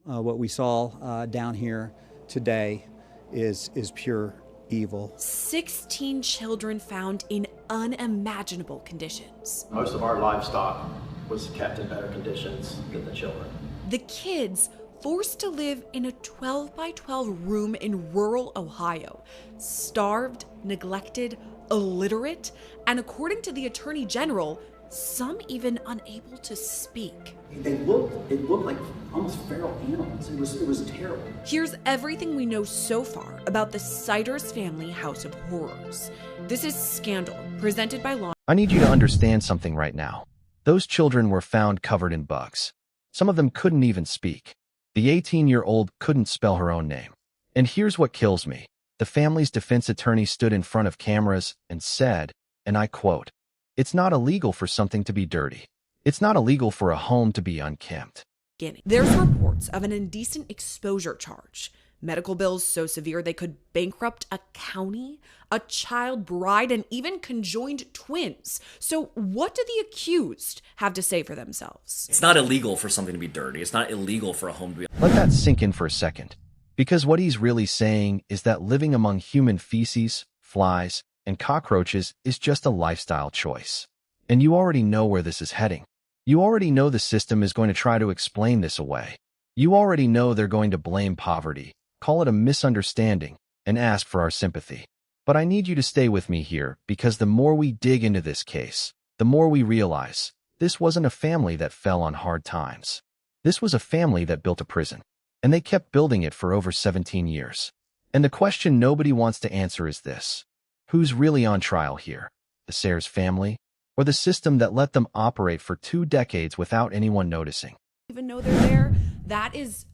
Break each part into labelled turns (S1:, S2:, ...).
S1: What we saw down here today is pure evil.
S2: 16 children found in unimaginable conditions.
S3: Most of our livestock was kept in better conditions than the children.
S2: The kids forced to live in a 12 by 12 room in rural Ohio, starved, neglected, illiterate, and according to the Attorney General, some even unable to speak.
S4: It looked like almost feral animals. It was terrible.
S2: Here's everything we know so far about the Cers family House of Horrors. This is Scandal, presented by Law.
S5: I need you to understand something right now. Those children were found covered in bugs. Some of them couldn't even speak. The 18-year-old couldn't spell her own name. And here's what kills me. The family's defense attorney stood in front of cameras and said, and I quote, "It's not illegal for something to be dirty. It's not illegal for a home to be unkempt."
S2: There's reports of an indecent exposure charge. Medical bills so severe they could bankrupt a county, a child bride, and even conjoined twins. So what do the accused have to say for themselves?
S6: It's not illegal for something to be dirty. It's not illegal for a home to be...
S5: Let that sink in for a second. Because what he's really saying is that living among human feces, flies, and cockroaches is just a lifestyle choice. And you already know where this is heading. You already know the system is going to try to explain this away. You already know they're going to blame poverty, call it a misunderstanding, and ask for our sympathy. But I need you to stay with me here, because the more we dig into this case, the more we realize this wasn't a family that fell on hard times. This was a family that built a prison, and they kept building it for over 17 years. And the question nobody wants to answer is this: who's really on trial here? The Cers family, or the system that let them operate for 2 decades without anyone noticing?
S2: Even know they're there? That is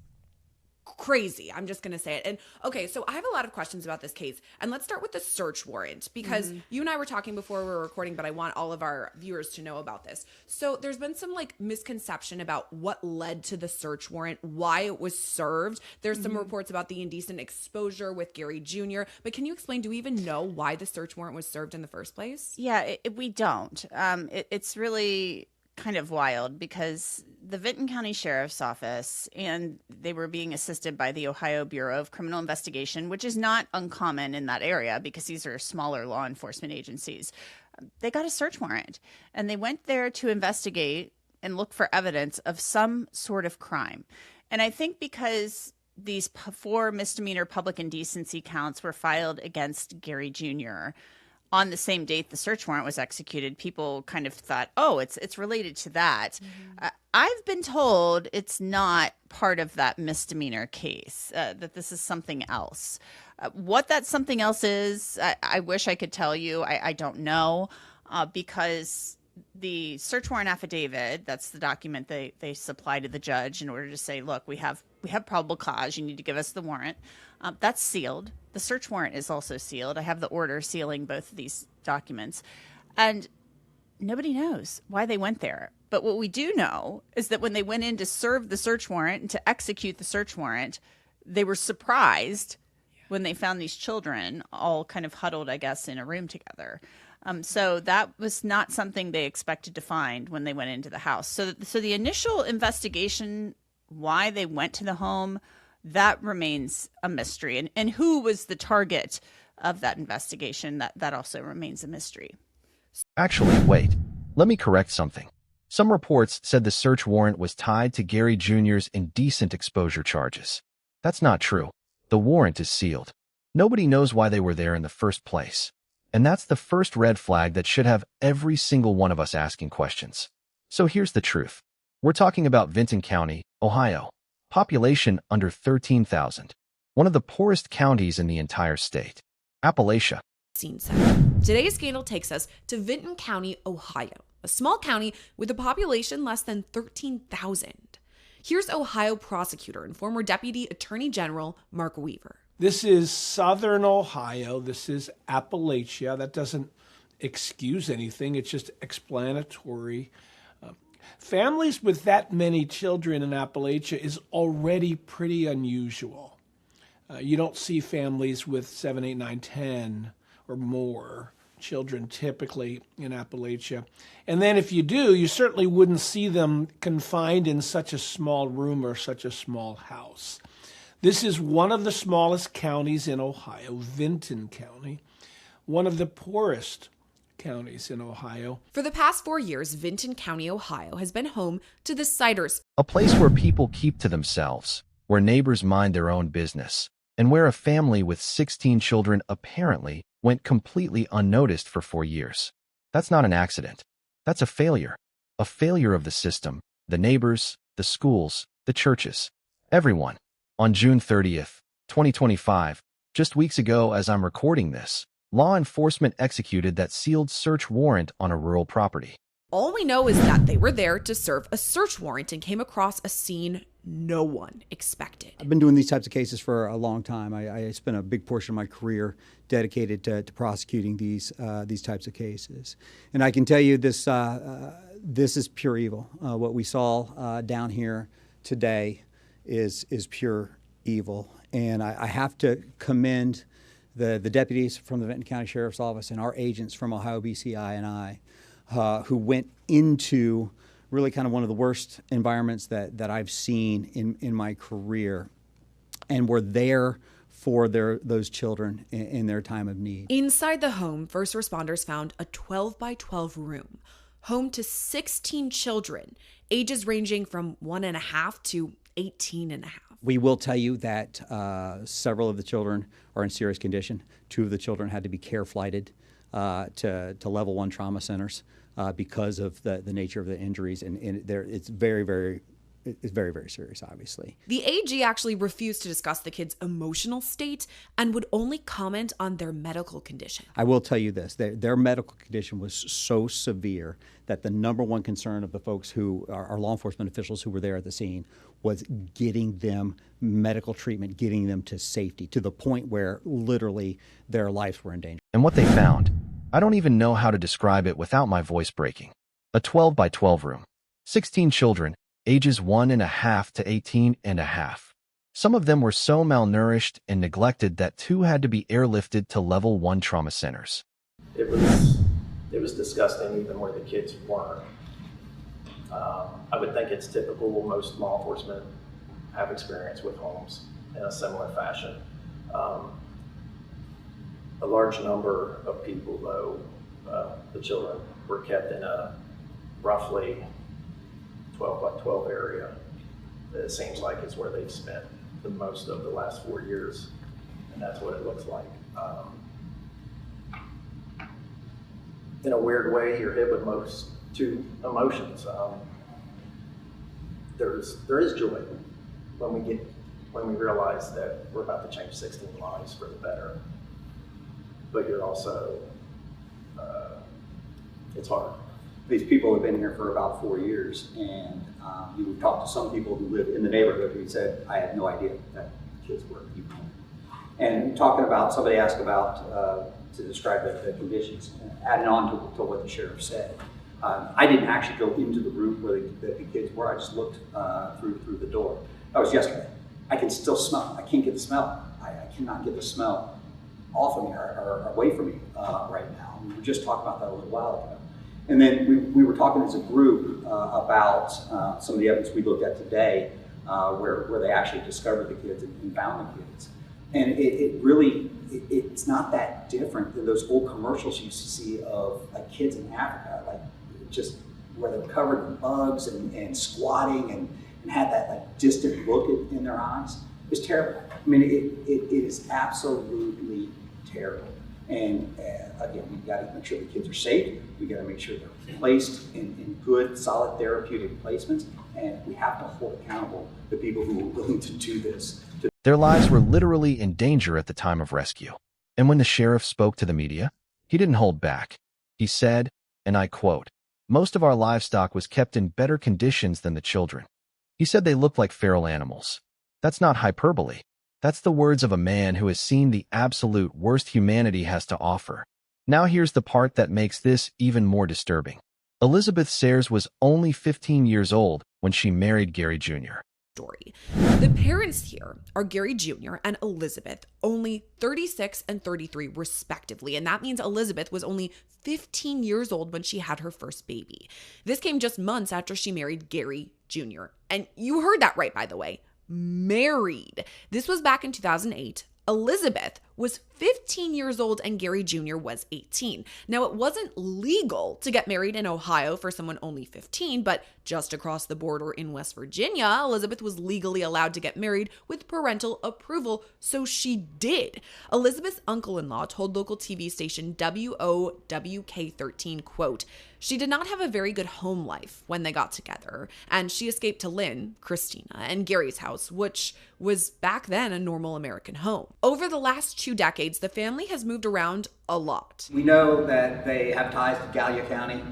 S2: crazy. I'm just going to say it. And okay, so I have a lot of questions about this case. And let's start with the search warrant, because you and I were talking before we were recording, but I want all of our viewers to know about this. So there's been some misconception about what led to the search warrant, why it was served. There's some reports about the indecent exposure with Gary Jr. But can you explain, do we even know why the search warrant was served in the first place?
S7: Yeah, we don't. It's really kind of wild, because the Vinton County Sheriff's Office, and they were being assisted by the Ohio Bureau of Criminal Investigation, which is not uncommon in that area because these are smaller law enforcement agencies. They got a search warrant, and they went there to investigate and look for evidence of some sort of crime. And I think because these 4 misdemeanor public indecency counts were filed against Gary Jr. on the same date the search warrant was executed, people kind of thought, oh, it's related to that. I've been told it's not part of that misdemeanor case, that this is something else. What that something else is, I wish I could tell you. I don't know, because the search warrant affidavit, that's the document they supply to the judge in order to say, look, we have probable cause. You need to give us the warrant. That's sealed. The search warrant is also sealed. I have the order sealing both of these documents. And nobody knows why they went there. But what we do know is that when they went in to serve the search warrant and to execute the search warrant, they were surprised when they found these children all kind of huddled, I guess, in a room together. So that was not something they expected to find when they went into the house. So the initial investigation, why they went to the home, that remains a mystery. And who was the target of that investigation, that also remains a mystery.
S5: Actually, wait. Let me correct something. Some reports said the search warrant was tied to Gary Jr.'s indecent exposure charges. That's not true. The warrant is sealed. Nobody knows why they were there in the first place. And that's the first red flag that should have every single one of us asking questions. So here's the truth. We're talking about Vinton County, Ohio. Population under 13,000. One of the poorest counties in the entire state. Appalachia.
S2: Today's scandal takes us to Vinton County, Ohio, a small county with a population less than 13,000. Here's Ohio prosecutor and former Deputy Attorney General Mark Weaver.
S8: This is Southern Ohio. This is Appalachia. That doesn't excuse anything. It's just explanatory. Families with that many children in Appalachia is already pretty unusual. You don't see families with 7, 8, 9, 10 or more children typically in Appalachia. And then if you do, you certainly wouldn't see them confined in such a small room or such a small house. This is one of the smallest counties in Ohio, Vinton County, one of the poorest counties in Ohio.
S2: For the past 4 years, Vinton County, Ohio has been home to the Cers,
S5: A place where people keep to themselves, where neighbors mind their own business, and where a family with 16 children apparently went completely unnoticed for 4 years. That's not an accident. That's a failure of the system, the neighbors, the schools, the churches, everyone. On June 30th, 2025, just weeks ago as I'm recording this, law enforcement executed that sealed search warrant on a rural property.
S2: all we know is that they were there to serve a search warrant and came across a scene no one expected.
S1: I've been doing these types of cases for a long time. I spent a big portion of my career dedicated to prosecuting these types of cases, and I can tell you this is pure evil. What we saw down here today is pure evil, and I have to commend the deputies from the Vinton County Sheriff's Office and our agents from Ohio BCI and I, who went into really kind of one of the worst environments that I've seen in my career, and were there for those children in their time of need.
S2: Inside the home, first responders found a 12 by 12 room, home to 16 children, ages ranging from 1.5 to 18.5.
S1: We will tell you that several of the children are in serious condition. 2 of the children had to be care flighted to level 1 trauma centers because of the nature of the injuries, and it's very, very serious, obviously.
S2: The AG actually refused to discuss the kids' emotional state and would only comment on their medical condition.
S1: I will tell you this, their medical condition was so severe that the number one concern of the folks who are law enforcement officials who were there at the scene was getting them medical treatment, getting them to safety, to the point where literally their lives were in danger.
S5: And what they found, I don't even know how to describe it without my voice breaking. A 12 by 12 room, 16 children, ages 1.5 to 18.5. Some of them were so malnourished and neglected that 2 had to be airlifted to level 1 trauma centers.
S3: It was disgusting even where the kids weren't. I would think it's typical. Most law enforcement have experience with homes in a similar fashion. A large number of people, though, the children were kept in a roughly 12 by 12 area. It seems like it's where they've spent the most of the last 4 years, and that's what it looks like. In a weird way, you're hit with most 2 emotions. There is joy when we realize that we're about to change 16 lives for the better. But you're also, it's hard.
S4: These people have been here for about 4 years, and we've talked to some people who live in the neighborhood who said, I had no idea that kids were even home. And talking about, somebody asked about, to describe the conditions, adding on to what the sheriff said. I didn't actually go into the room where the kids were. I just looked through the door. That was yesterday. I can still smell. I can't get the smell. I cannot get the smell off of me or away from me right now. We were just talking about that a little while ago. And then we were talking as a group about some of the evidence we looked at today where they actually discovered the kids and found the kids. And it's not that different than those old commercials you used to see of like kids in Africa, like just where they're covered in bugs and squatting and had that like distant look in their eyes. It's terrible. I mean, it is absolutely terrible. And again, we've got to make sure the kids are safe. We've got to make sure they're placed in good, solid therapeutic placements. And we have to hold accountable the people who are willing to do this.
S5: Their lives were literally in danger at the time of rescue. And when the sheriff spoke to the media, he didn't hold back. He said, and I quote, "Most of our livestock was kept in better conditions than the children." He said they looked like feral animals. That's not hyperbole. That's the words of a man who has seen the absolute worst humanity has to offer. Now here's the part that makes this even more disturbing. Elizabeth Cers was only 15 years old when she married Gary Jr.
S2: story. The parents here are Gary Jr. and Elizabeth, only 36 and 33 respectively. And that means Elizabeth was only 15 years old when she had her first baby. This came just months after she married Gary Jr. And you heard that right, by the way. Married. This was back in 2008. Elizabeth was 15 years old and Gary Jr. was 18. Now, it wasn't legal to get married in Ohio for someone only 15, but just across the border in West Virginia, Elizabeth was legally allowed to get married with parental approval, so she did. Elizabeth's uncle-in-law told local TV station WOWK13, quote, "She did not have a very good home life when they got together, and she escaped to Lynn, Christina, and Gary's house, which was back then a normal American home." Over the last 2 decades, the family has moved around a lot.
S4: We know that they have ties to Gallia County.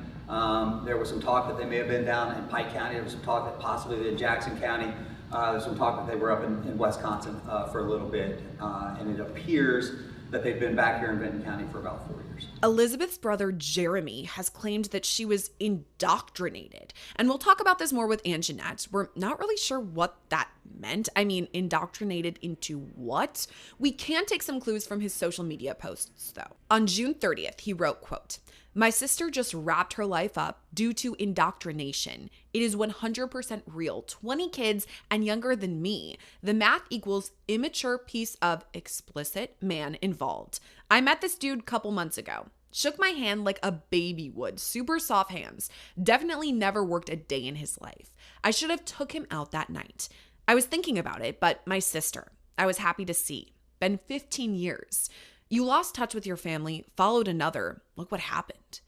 S4: There was some talk that they may have been down in Pike County. There was some talk that possibly in Jackson County. There's some talk that they were up in Wisconsin for a little bit. And it appears that they've been back here in Vinton County for about 4 years.
S2: Elizabeth's brother Jeremy has claimed that she was indoctrinated. And we'll talk about this more with Aunt Jeanette. We're not really sure what that meant. I mean, indoctrinated into what? We can take some clues from his social media posts, though. On June 30th, he wrote, quote, "My sister just wrapped her life up due to indoctrination. It is 100% real. 20 kids and younger than me. The math equals immature piece of explicit man involved. I met this dude a couple months ago. Shook my hand like a baby would. Super soft hands. Definitely never worked a day in his life. I should have took him out that night. I was thinking about it, but my sister, I was happy to see. Been 15 years. You lost touch with your family, followed another. Look what happened."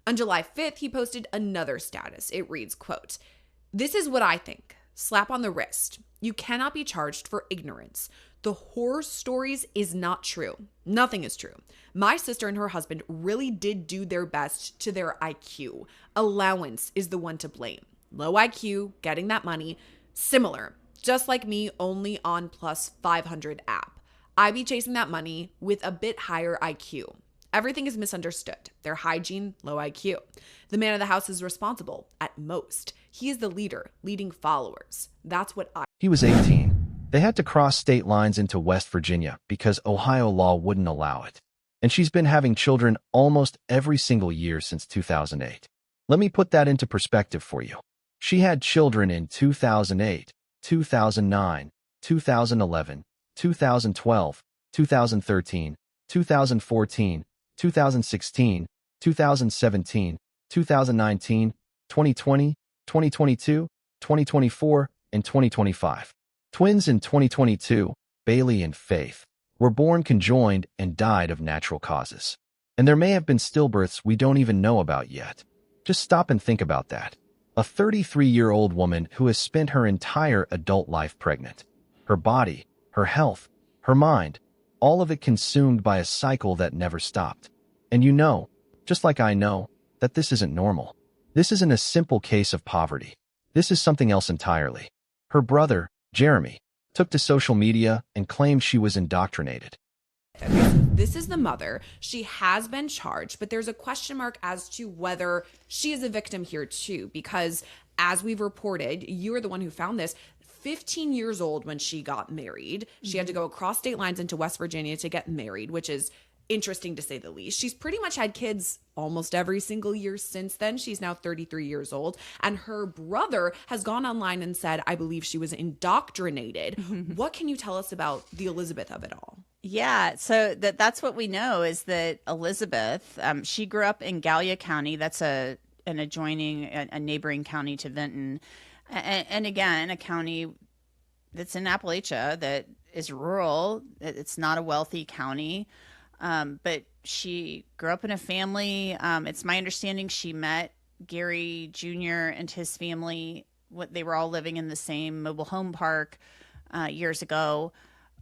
S2: On July 5th, he posted another status. It reads, quote, "This is what I think. Slap on the wrist. You cannot be charged for ignorance. The horror stories is not true. Nothing is true. My sister and her husband really did do their best to their IQ. Allowance is the one to blame. Low IQ, getting that money. Similar. Just like me, only on plus 500 app. I be chasing that money with a bit higher IQ. Everything is misunderstood. Their hygiene, low IQ. The man of the house is responsible, at most. He is the leader, leading followers. That's what I..."
S5: He was 18. They had to cross state lines into West Virginia because Ohio law wouldn't allow it. And she's been having children almost every single year since 2008. Let me put that into perspective for you. She had children in 2008, 2009, 2011, 2012, 2013, 2014, 2016, 2017, 2019, 2020, 2022, 2024, and 2025. Twins in 2022, Bailey and Faith, were born conjoined and died of natural causes. And there may have been stillbirths we don't even know about yet. Just stop and think about that. A 33-year-old woman who has spent her entire adult life pregnant. Her body, her health, her mind, all of it consumed by a cycle that never stopped. And you know, just like I know, that this isn't normal. This isn't a simple case of poverty. This is something else entirely. Her brother, Jeremy, took to social media and claimed she was indoctrinated.
S2: Okay, so this is the mother. She has been charged, but there's a question mark as to whether she is a victim here too, because as we've reported, you are the one who found this, 15 years old when she got married. She had to go across state lines into West Virginia to get married, which is interesting to say the least. She's pretty much had kids almost every single year since then. She's now 33 years old. And her brother has gone online and said, I believe she was indoctrinated. What can you tell us about the Elizabeth of it all?
S7: Yeah, so that's what we know is that Elizabeth, she grew up in Gallia County. That's a neighboring county to Vinton. And again, a county that's in Appalachia that is rural. It's not a wealthy county. But she grew up in a family. It's my understanding she met Gary Jr. and his family. They were all living in the same mobile home park years ago.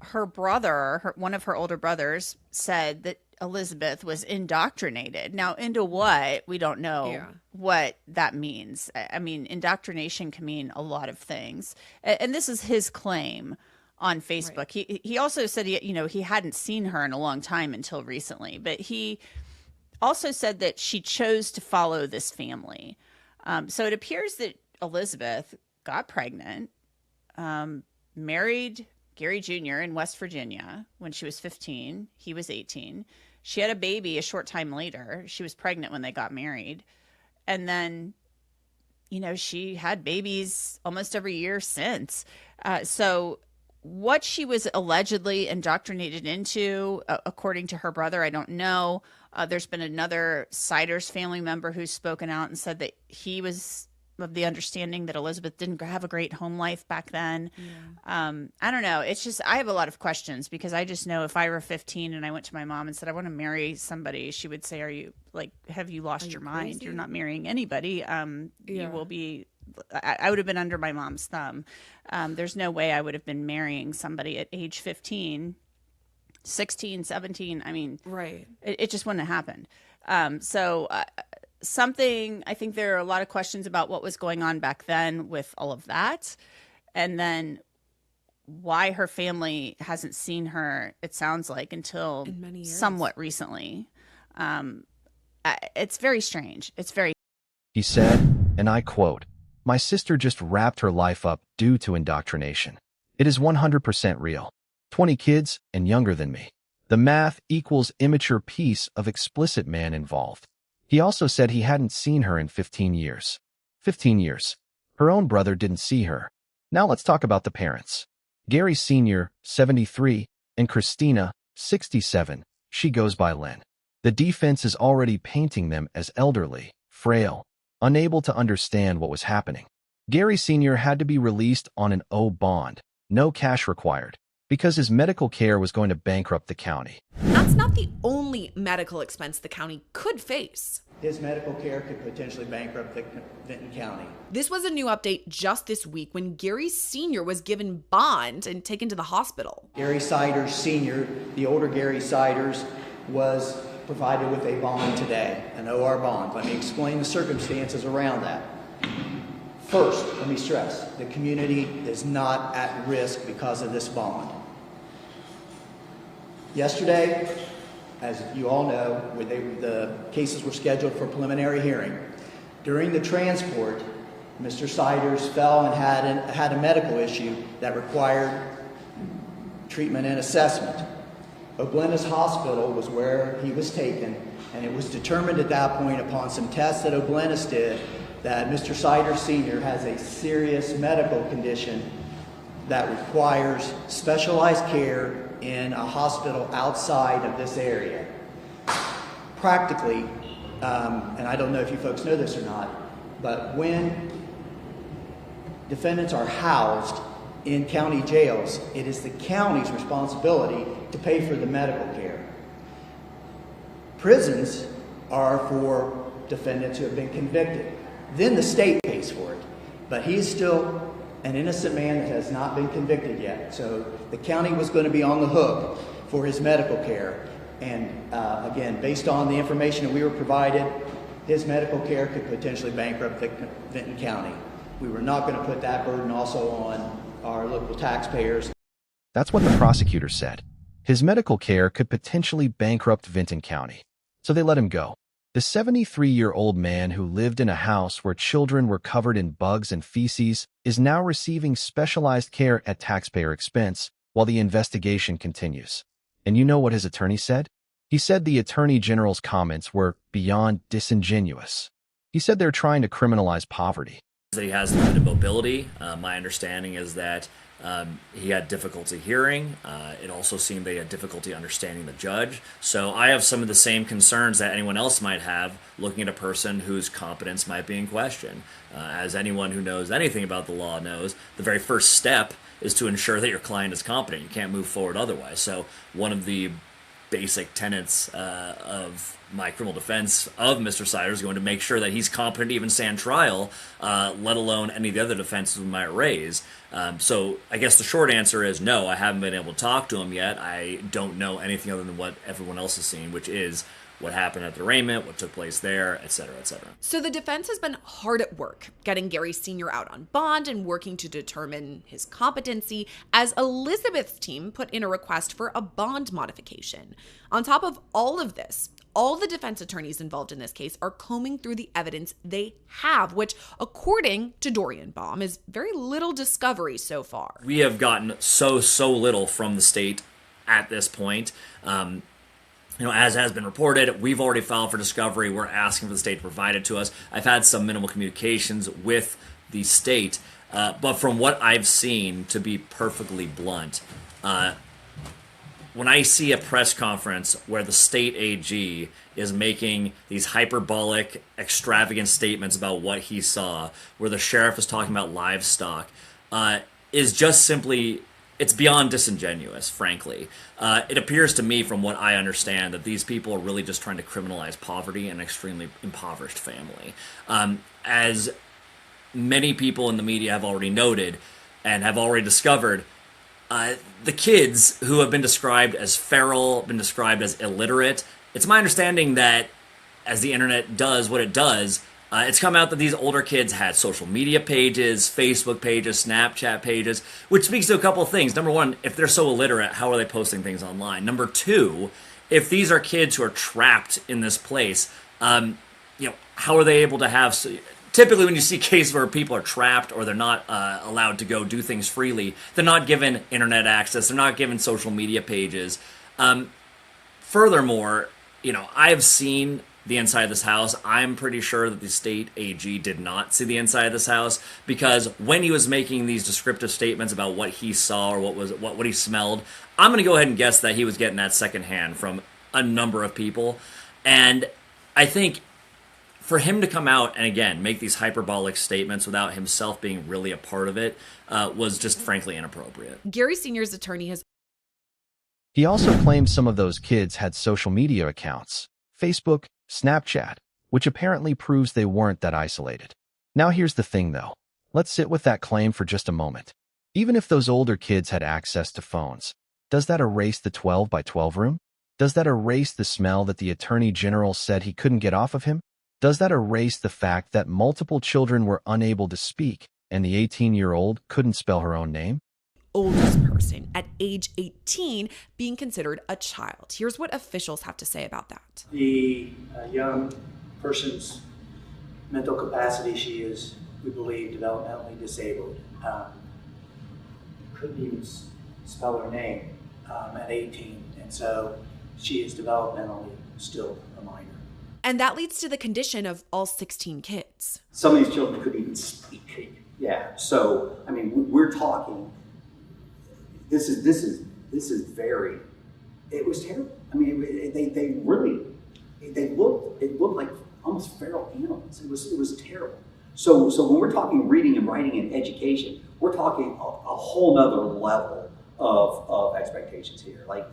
S7: Her brother, one of her older brothers, said that Elizabeth was indoctrinated. Now, into what? We don't know what that means. I mean, indoctrination can mean a lot of things. And this is his claim on Facebook. Right. He also said he hadn't seen her in a long time until recently, but he also said that she chose to follow this family. So it appears that Elizabeth got pregnant, married Gary Jr. in West Virginia when she was 15. He was 18. She had a baby a short time later. She was pregnant when they got married. And then, she had babies almost every year since. So what she was allegedly indoctrinated into, according to her brother, I don't know. There's been another Cers family member who's spoken out and said that he was of the understanding that Elizabeth didn't have a great home life back then. Yeah. I don't know. It's just, I have a lot of questions because I just know if I were 15 and I went to my mom and said, I want to marry somebody, she would say, have you lost your mind? Crazy? You're not marrying anybody. You will be, I would have been under my mom's thumb. There's no way I would have been marrying somebody at age 15, 16, 17. I mean,
S2: right.
S7: It just wouldn't have happened. I think there are a lot of questions about what was going on back then with all of that. And then why her family hasn't seen her, it sounds like, until somewhat recently. It's very strange.
S5: He said, and I quote, "My sister just wrapped her life up due to indoctrination. It is 100% real. 20 kids and younger than me. The math equals immature piece of explicit man involved." He also said he hadn't seen her in 15 years. 15 years. Her own brother didn't see her. Now let's talk about the parents. Gary Sr., 73, and Christina, 67. She goes by Lynn. The defense is already painting them as elderly, frail, unable to understand what was happening. Gary Sr. had to be released on an O bond, no cash required, because his medical care was going to bankrupt the county.
S2: That's not the only medical expense the county could face.
S9: His medical care could potentially bankrupt Vinton County.
S2: This was a new update just this week when Gary Sr. was given bond and taken to the hospital.
S9: Gary Cers Sr., the older Gary Cers, was provided with a bond today, an OR bond. Let me explain the circumstances around that. First, let me stress, the community is not at risk because of this bond. Yesterday, as you all know, the cases were scheduled for preliminary hearing. During the transport, Mr. Cers fell and had a medical issue that required treatment and assessment. O'Glennis Hospital was where he was taken, and it was determined at that point upon some tests that O'Glennis did that Mr. Cers Sr. has a serious medical condition that requires specialized care in a hospital outside of this area. Practically, and I don't know if you folks know this or not, but when defendants are housed in county jails, it is the county's responsibility to pay for the medical care. Prisons are for defendants who have been convicted. Then the state pays for it. But he's still an innocent man that has not been convicted yet. So the county was going to be on the hook for his medical care. And again, based on the information that we were provided, his medical care could potentially bankrupt Vinton County. We were not going to put that burden also on our local taxpayers.
S5: That's what the prosecutor said. His medical care could potentially bankrupt Vinton County. So they let him go. The 73-year-old man who lived in a house where children were covered in bugs and feces is now receiving specialized care at taxpayer expense while the investigation continues. And you know what his attorney said? He said the Attorney General's comments were beyond disingenuous. He said they're trying to criminalize poverty.
S6: That he has limited mobility. My understanding is that he had difficulty hearing. It also seemed that he had difficulty understanding the judge. So I have some of the same concerns that anyone else might have looking at a person whose competence might be in question. As anyone who knows anything about the law knows, the very first step is to ensure that your client is competent. You can't move forward otherwise. So one of the basic tenets of my criminal defense of Mr. Cers is going to make sure that he's competent to even stand trial, let alone any of the other defenses we might raise. So I guess the short answer is no, I haven't been able to talk to him yet. I don't know anything other than what everyone else has seen, which is what happened at the arraignment, what took place there, et cetera, et cetera.
S2: So the defense has been hard at work getting Gary Sr. out on bond and working to determine his competency as Elizabeth's team put in a request for a bond modification. On top of all of this, all the defense attorneys involved in this case are combing through the evidence they have, which, according to Dorian Baum, is very little discovery so far.
S6: We have gotten so little from the state at this point. As has been reported, we've already filed for discovery. We're asking for the state to provide it to us. I've had some minimal communications with the state, but from what I've seen, to be perfectly blunt, when I see a press conference where the state AG is making these hyperbolic, extravagant statements about what he saw, where the sheriff is talking about livestock, is just simply, it's beyond disingenuous, frankly. It appears to me, from what I understand, that these people are really just trying to criminalize poverty and an extremely impoverished family. As many people in the media have already noted and have already discovered, the kids who have been described as feral, been described as illiterate, it's my understanding that as the internet does what it does, it's come out that these older kids had social media pages, Facebook pages, Snapchat pages, which speaks to a couple of things. Number one, if they're so illiterate, how are they posting things online? Number two, if these are kids who are trapped in this place, how are they able to have... Typically, when you see cases where people are trapped or they're not allowed to go do things freely, they're not given internet access, they're not given social media pages. Furthermore, I have seen the inside of this house. I'm pretty sure that the state AG did not see the inside of this house, because when he was making these descriptive statements about what he saw or what he smelled, I'm going to go ahead and guess that he was getting that secondhand from a number of people. And I think for him to come out and, again, make these hyperbolic statements without himself being really a part of it was just frankly inappropriate.
S2: Gary Sr.'s attorney has...
S5: He also claims some of those kids had social media accounts, Facebook, Snapchat, which apparently proves they weren't that isolated. Now here's the thing, though. Let's sit with that claim for just a moment. Even if those older kids had access to phones, does that erase the 12 by 12 room? Does that erase the smell that the Attorney General said he couldn't get off of him? Does that erase the fact that multiple children were unable to speak and the 18-year-old couldn't spell her own name?
S2: Oldest person at age 18 being considered a child. Here's what officials have to say about that.
S10: The young person's mental capacity, she is, we believe, developmentally disabled. Couldn't even spell her name at 18, and so she is developmentally still a minor.
S2: And that leads to the condition of all 16 kids.
S4: Some of these children couldn't even speak. Yeah, so, I mean, we're talking, this is very, it was terrible. I mean, it looked like almost feral animals. It was terrible. So when we're talking reading and writing and education, we're talking a whole nother level of expectations here. Like,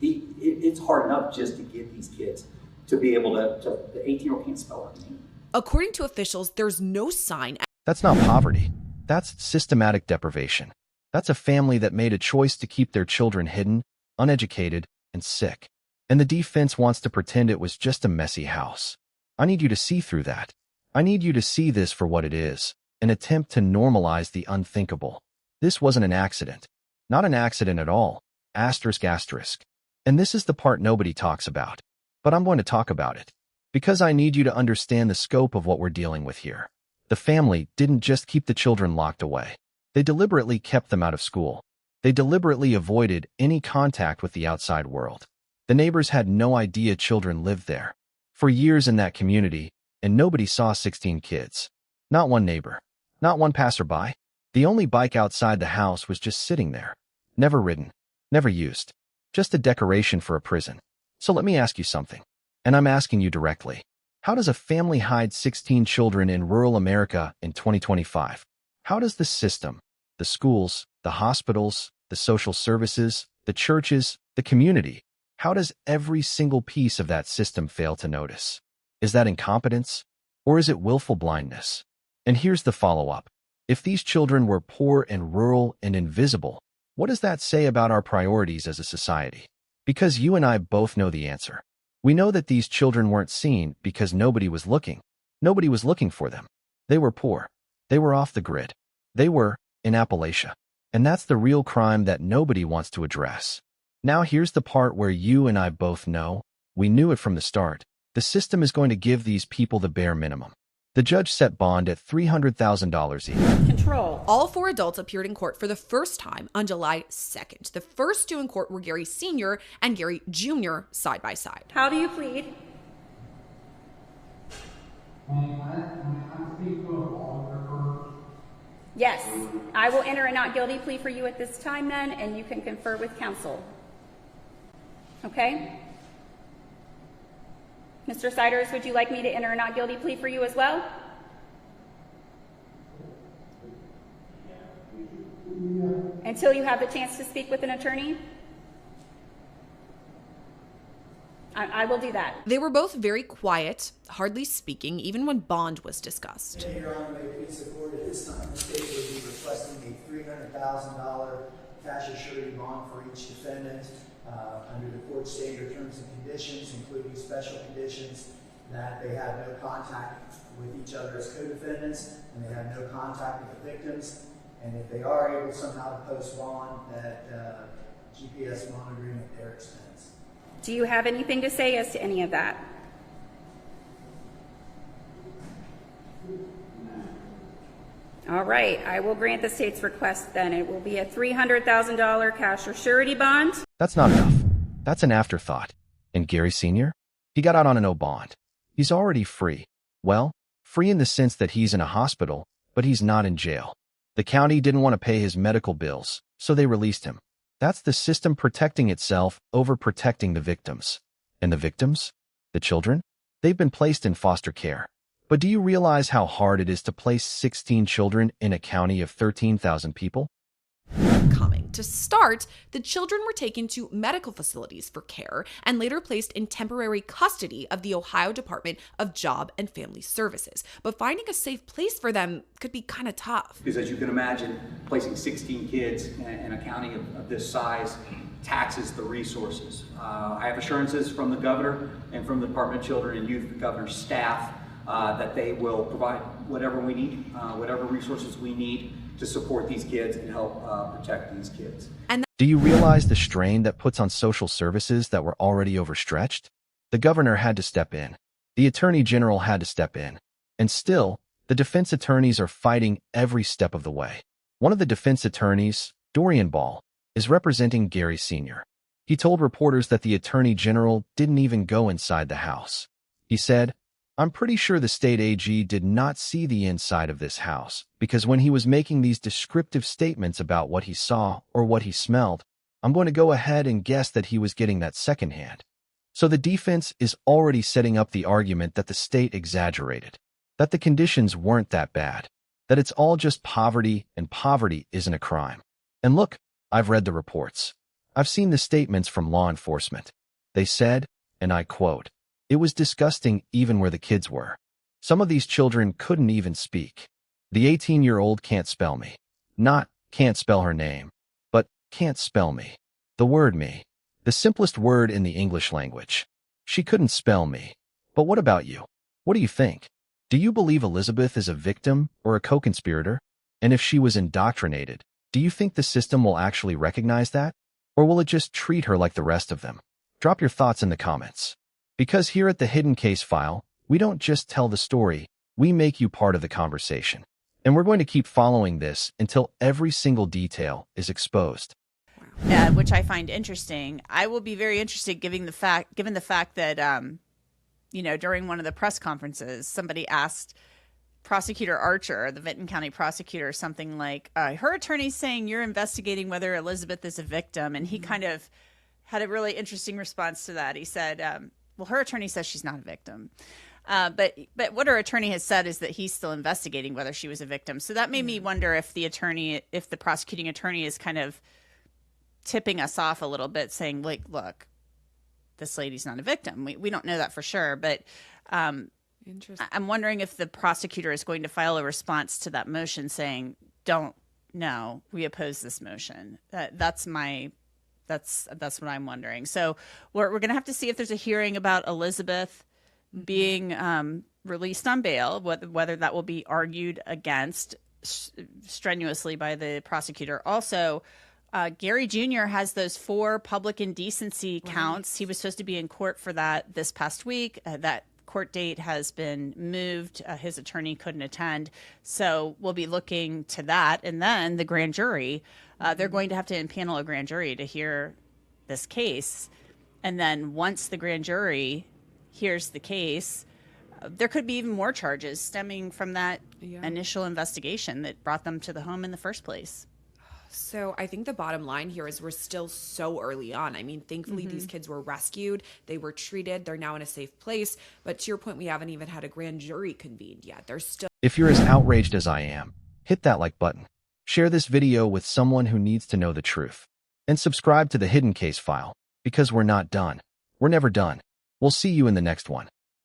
S4: it's hard enough just to get these kids to be able to the 18-year-old can't spell her name.
S2: According to officials, there's no sign.
S5: That's not poverty. That's systematic deprivation. That's a family that made a choice to keep their children hidden, uneducated, and sick. And the defense wants to pretend it was just a messy house. I need you to see through that. I need you to see this for what it is, an attempt to normalize the unthinkable. This wasn't an accident. Not an accident at all. Asterisk, asterisk. And this is the part nobody talks about. But I'm going to talk about it, because I need you to understand the scope of what we're dealing with here. The family didn't just keep the children locked away. They deliberately kept them out of school. They deliberately avoided any contact with the outside world. The neighbors had no idea children lived there. For years in that community, and nobody saw 16 kids. Not one neighbor. Not one passerby. The only bike outside the house was just sitting there. Never ridden. Never used. Just a decoration for a prison. So let me ask you something, and I'm asking you directly. How does a family hide 16 children in rural America in 2025? How does the system, the schools, the hospitals, the social services, the churches, the community, how does every single piece of that system fail to notice? Is that incompetence, or is it willful blindness? And here's the follow-up. If these children were poor and rural and invisible, what does that say about our priorities as a society? Because you and I both know the answer. We know that these children weren't seen because nobody was looking. Nobody was looking for them. They were poor. They were off the grid. They were in Appalachia. And that's the real crime that nobody wants to address. Now here's the part where you and I both know, we knew it from the start, the system is going to give these people the bare minimum. The judge set bond at $300,000 each.
S2: Control. All 4 adults appeared in court for the first time on July 2nd. The first 2 in court were Gary Sr. and Gary Jr. side by side.
S11: How do you plead? Yes, I will enter a not guilty plea for you at this time then, and you can confer with counsel. Okay? Mr. Cers, would you like me to enter a not guilty plea for you as well? Until you have the chance to speak with an attorney? I will do that.
S2: They were both very quiet, hardly speaking, even when bond was discussed.
S9: Your Honor, may please support at this time the state will be requesting a $300,000 cash or surety bond for each defendant under the court standard terms and conditions, including special conditions that they have no contact with each other as co-defendants and they have no contact with the victims. And if they are able somehow to post bond, that GPS monitoring at their expense.
S11: Do you have anything to say as to any of that? All right, I will grant the state's request then. It will be a $300,000 cash or surety bond.
S5: That's not enough. That's an afterthought. And Gary Sr.? He got out on a no bond. He's already free. Well, free in the sense that he's in a hospital, but he's not in jail. The county didn't want to pay his medical bills, so they released him. That's the system protecting itself over protecting the victims. And the victims? The children? They've been placed in foster care. But do you realize how hard it is to place 16 children in a county of 13,000 people?
S2: Coming. To start, the children were taken to medical facilities for care and later placed in temporary custody of the Ohio Department of Job and Family Services. But finding a safe place for them could be kind of tough.
S4: Because as you can imagine, placing 16 kids in a county of this size taxes the resources. I have assurances from the governor and from the Department of Children and Youth, the governor's staff, that they will provide whatever we need, whatever resources we need to support these kids and help protect these kids.
S5: Do you realize the strain that puts on social services that were already overstretched? The governor had to step in. The attorney general had to step in. And still, the defense attorneys are fighting every step of the way. One of the defense attorneys, Dorian Ball, is representing Gary Sr. He told reporters that the attorney general didn't even go inside the house. He said, "I'm pretty sure the state AG did not see the inside of this house, because when he was making these descriptive statements about what he saw or what he smelled, I'm going to go ahead and guess that he was getting that secondhand." So the defense is already setting up the argument that the state exaggerated, that the conditions weren't that bad, that it's all just poverty and poverty isn't a crime. And look, I've read the reports. I've seen the statements from law enforcement. They said, and I quote, "It was disgusting even where the kids were. Some of these children couldn't even speak. The 18-year-old can't spell me. Not can't spell her name, but can't spell me. The word me. The simplest word in the English language. She couldn't spell me. But what about you? What do you think? Do you believe Elizabeth is a victim or a co-conspirator? And if she was indoctrinated, do you think the system will actually recognize that? Or will it just treat her like the rest of them? Drop your thoughts in the comments. Because here at the Hidden Case File, we don't just tell the story, we make you part of the conversation. And we're going to keep following this until every single detail is exposed.
S7: Which I find interesting. I will be very interested given the fact that, during one of the press conferences, somebody asked Prosecutor Archer, the Vinton County prosecutor, something like, her attorney's saying you're investigating whether Elizabeth is a victim. And he kind of had a really interesting response to that. He said, well, her attorney says she's not a victim. But what her attorney has said is that he's still investigating whether she was a victim. So that made me wonder if the prosecuting attorney is kind of tipping us off a little bit, saying, like, look, this lady's not a victim. We don't know that for sure. But I'm wondering if the prosecutor is going to file a response to that motion saying, no, we oppose this motion. That's my That's what I'm wondering. So we're going to have to see if there's a hearing about Elizabeth being released on bail, whether that will be argued against strenuously by the prosecutor. Also, Gary Jr. has those 4 public indecency counts. He was supposed to be in court for that this past week. That court date has been moved. His attorney couldn't attend. So we'll be looking to that. And then the grand jury, they're going to have to impanel a grand jury to hear this case. And then once the grand jury hears the case, there could be even more charges stemming from that initial investigation that brought them to the home in the first place.
S2: So I think the bottom line here is we're still so early on. I mean, thankfully, these kids were rescued. They were treated. They're now in a safe place. But to your point, we haven't even had a grand jury convened yet. There's still...
S5: If you're as outraged as I am, hit that like button. Share this video with someone who needs to know the truth. And subscribe to the Hidden Case File, because we're not done. We're never done. We'll see you in the next one.